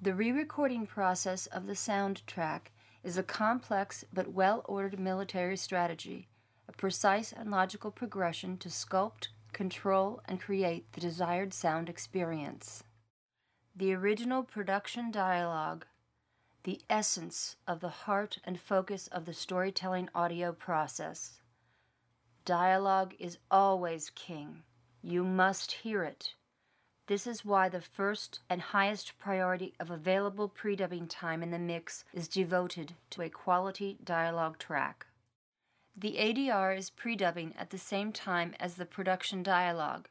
The re-recording process of the soundtrack is a complex but well-ordered military strategy, a precise and logical progression to sculpt, control, and create the desired sound experience. The original production dialogue, the essence of the heart and focus of the storytelling audio process. Dialogue is always king. You must hear it. This is why the first and highest priority of available pre-dubbing time in the mix is devoted to a quality dialogue track. The ADR is pre-dubbing at the same time as the production dialogue.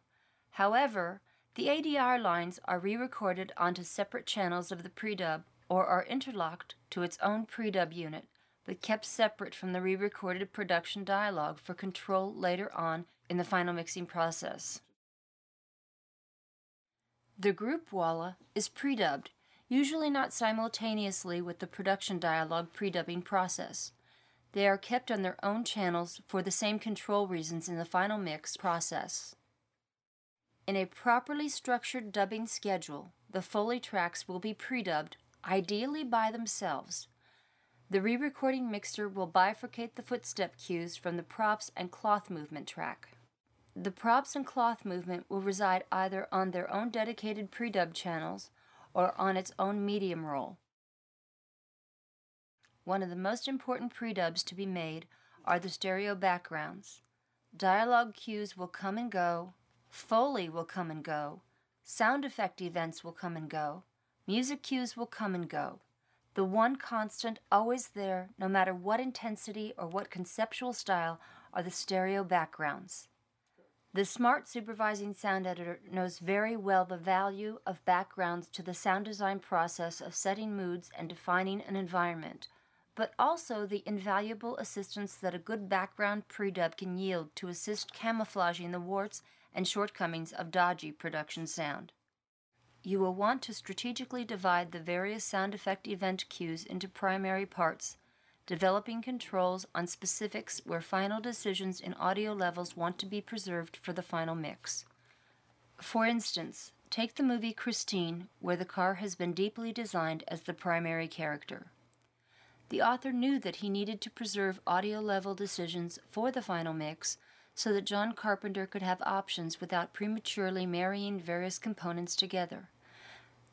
However, the ADR lines are re-recorded onto separate channels of the pre-dub or are interlocked to its own pre-dub unit, but kept separate from the re-recorded production dialogue for control later on in the final mixing process. The group walla is pre-dubbed, usually not simultaneously with the production dialogue pre-dubbing process. They are kept on their own channels for the same control reasons in the final mix process. In a properly structured dubbing schedule, the Foley tracks will be pre-dubbed, ideally by themselves. The re-recording mixer will bifurcate the footstep cues from the props and cloth movement track. The props and cloth movement will reside either on their own dedicated pre-dub channels or on its own medium roll. One of the most important pre-dubs to be made are the stereo backgrounds. Dialogue cues will come and go, Foley will come and go, sound effect events will come and go, music cues will come and go. The one constant always there, no matter what intensity or what conceptual style, are the stereo backgrounds. The smart supervising sound editor knows very well the value of backgrounds to the sound design process of setting moods and defining an environment, but also the invaluable assistance that a good background pre-dub can yield to assist camouflaging the warts and shortcomings of dodgy production sound. You will want to strategically divide the various sound effect event cues into primary parts, developing controls on specifics where final decisions in audio levels want to be preserved for the final mix. For instance, take the movie Christine, where the car has been deeply designed as the primary character. The author knew that he needed to preserve audio level decisions for the final mix so that John Carpenter could have options without prematurely marrying various components together.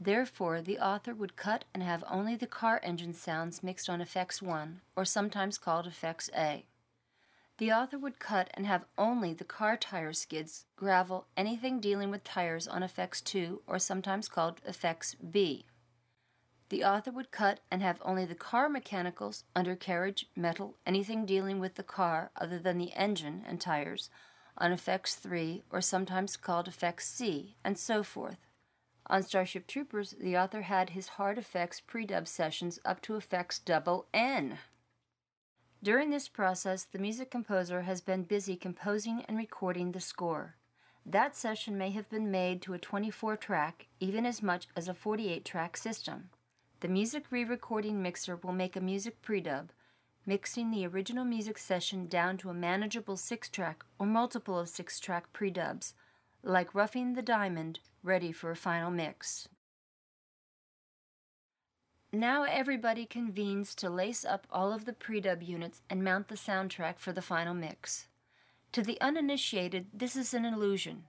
Therefore, the author would cut and have only the car engine sounds mixed on Effects 1, or sometimes called Effects A. The author would cut and have only the car tire skids, gravel, anything dealing with tires on Effects 2, or sometimes called Effects B. The author would cut and have only the car mechanicals, undercarriage, metal, anything dealing with the car other than the engine and tires, on Effects 3, or sometimes called Effects C, and so forth. On Starship Troopers, the author had his hard effects pre-dub sessions up to Effects N. During this process, the music composer has been busy composing and recording the score. That session may have been made to a 24-track, even as much as a 48-track system. The music re-recording mixer will make a music pre-dub, mixing the original music session down to a manageable 6-track or multiple of 6-track pre-dubs, like Roughing the Diamond, ready for a final mix. Now everybody convenes to lace up all of the pre-dub units and mount the soundtrack for the final mix. To the uninitiated, this is an illusion.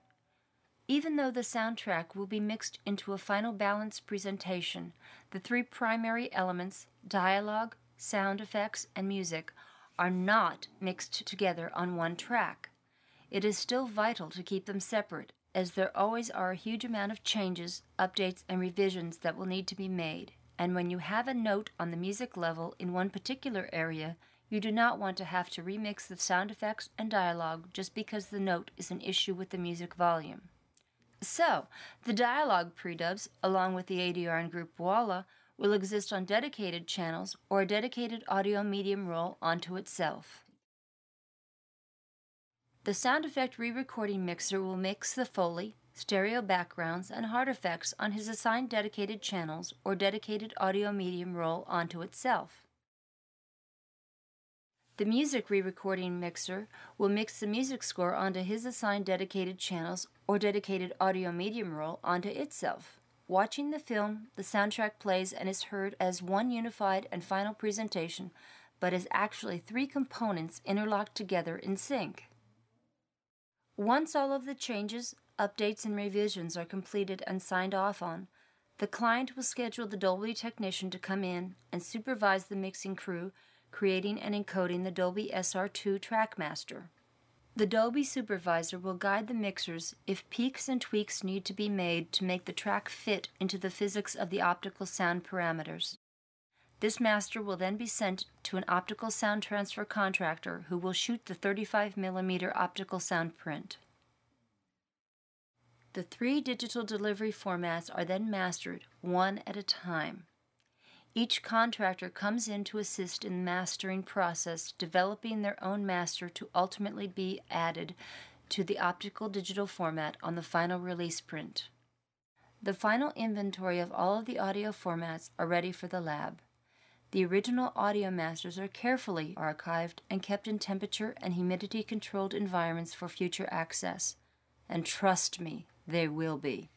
Even though the soundtrack will be mixed into a final balanced presentation, the three primary elements, dialogue, sound effects, and music, are not mixed together on one track. It is still vital to keep them separate, as there always are a huge amount of changes, updates, and revisions that will need to be made, and when you have a note on the music level in one particular area, you do not want to have to remix the sound effects and dialogue just because the note is an issue with the music volume. So, the dialogue pre-dubs, along with the ADR and group walla, will exist on dedicated channels or a dedicated audio medium roll onto itself. The sound effect re-recording mixer will mix the Foley, stereo backgrounds, and hard effects on his assigned dedicated channels or dedicated audio medium roll onto itself. The music re-recording mixer will mix the music score onto his assigned dedicated channels or dedicated audio medium roll onto itself. Watching the film, the soundtrack plays and is heard as one unified and final presentation, but is actually three components interlocked together in sync. Once all of the changes, updates, and revisions are completed and signed off on, the client will schedule the Dolby technician to come in and supervise the mixing crew, creating and encoding the Dolby SR2 Trackmaster. The Dolby supervisor will guide the mixers if peaks and tweaks need to be made to make the track fit into the physics of the optical sound parameters. This master will then be sent to an optical sound transfer contractor who will shoot the 35mm optical sound print. The three digital delivery formats are then mastered, one at a time. Each contractor comes in to assist in the mastering process, developing their own master to ultimately be added to the optical digital format on the final release print. The final inventory of all of the audio formats are ready for the lab. The original audio masters are carefully archived and kept in temperature and humidity-controlled environments for future access. And trust me, they will be.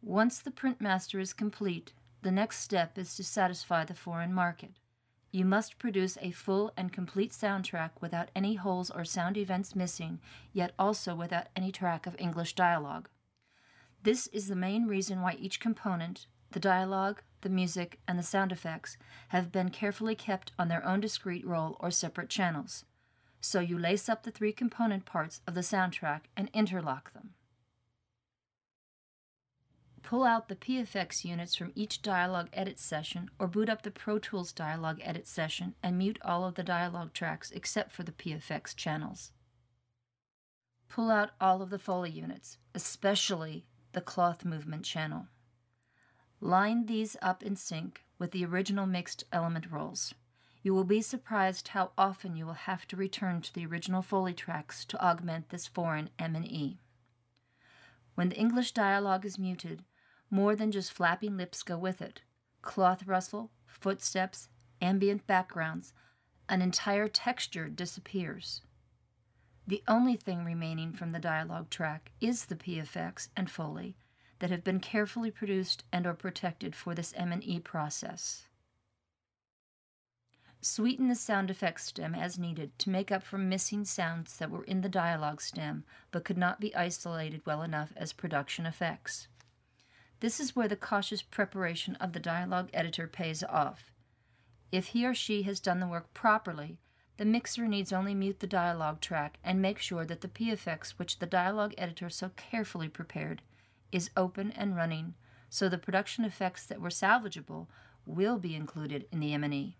Once the print master is complete, the next step is to satisfy the foreign market. You must produce a full and complete soundtrack without any holes or sound events missing, yet also without any track of English dialogue. This is the main reason why each component, the dialogue, the music, and the sound effects, have been carefully kept on their own discrete roll or separate channels. So you lace up the three component parts of the soundtrack and interlock them. Pull out the PFX units from each dialogue edit session or boot up the Pro Tools dialogue edit session and mute all of the dialogue tracks except for the PFX channels. Pull out all of the Foley units, especially the cloth movement channel. Line these up in sync with the original mixed element rolls. You will be surprised how often you will have to return to the original Foley tracks to augment this foreign M&E. When the English dialogue is muted, more than just flapping lips go with it. Cloth rustle, footsteps, ambient backgrounds, an entire texture disappears. The only thing remaining from the dialogue track is the PFX and Foley that have been carefully produced and/or protected for this M&E process. Sweeten the sound effects stem as needed to make up for missing sounds that were in the dialogue stem but could not be isolated well enough as production effects. This is where the cautious preparation of the dialogue editor pays off. If he or she has done the work properly, the mixer needs only mute the dialogue track and make sure that the PFX which the dialogue editor so carefully prepared is open and running, so the production effects that were salvageable will be included in the M&E.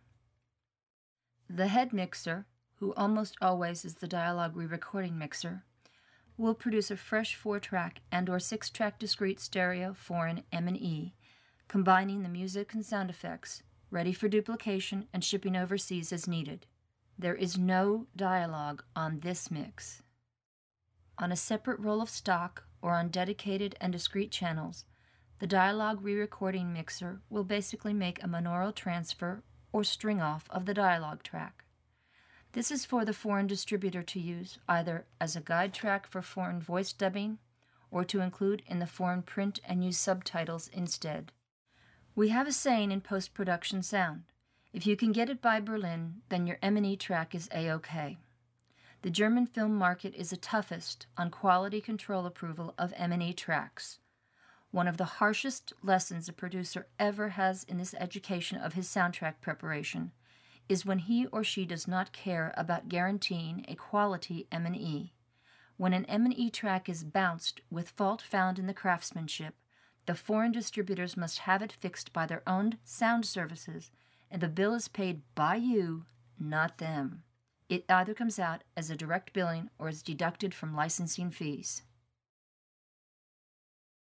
The head mixer, who almost always is the dialogue re-recording mixer, will produce a fresh 4-track and/or 6-track discrete stereo foreign M&E, combining the music and sound effects, ready for duplication and shipping overseas as needed. There is no dialogue on this mix. On a separate roll of stock or on dedicated and discrete channels, the dialogue re-recording mixer will basically make a monaural transfer or string off of the dialogue track. This is for the foreign distributor to use either as a guide track for foreign voice dubbing or to include in the foreign print and use subtitles instead. We have a saying in post-production sound: if you can get it by Berlin, then your M&E track is A-OK. The German film market is the toughest on quality control approval of M&E tracks. One of the harshest lessons a producer ever has in this education of his soundtrack preparation is when he or she does not care about guaranteeing a quality M&E. When an M&E track is bounced with fault found in the craftsmanship, the foreign distributors must have it fixed by their own sound services, and the bill is paid by you, not them. It either comes out as a direct billing or is deducted from licensing fees.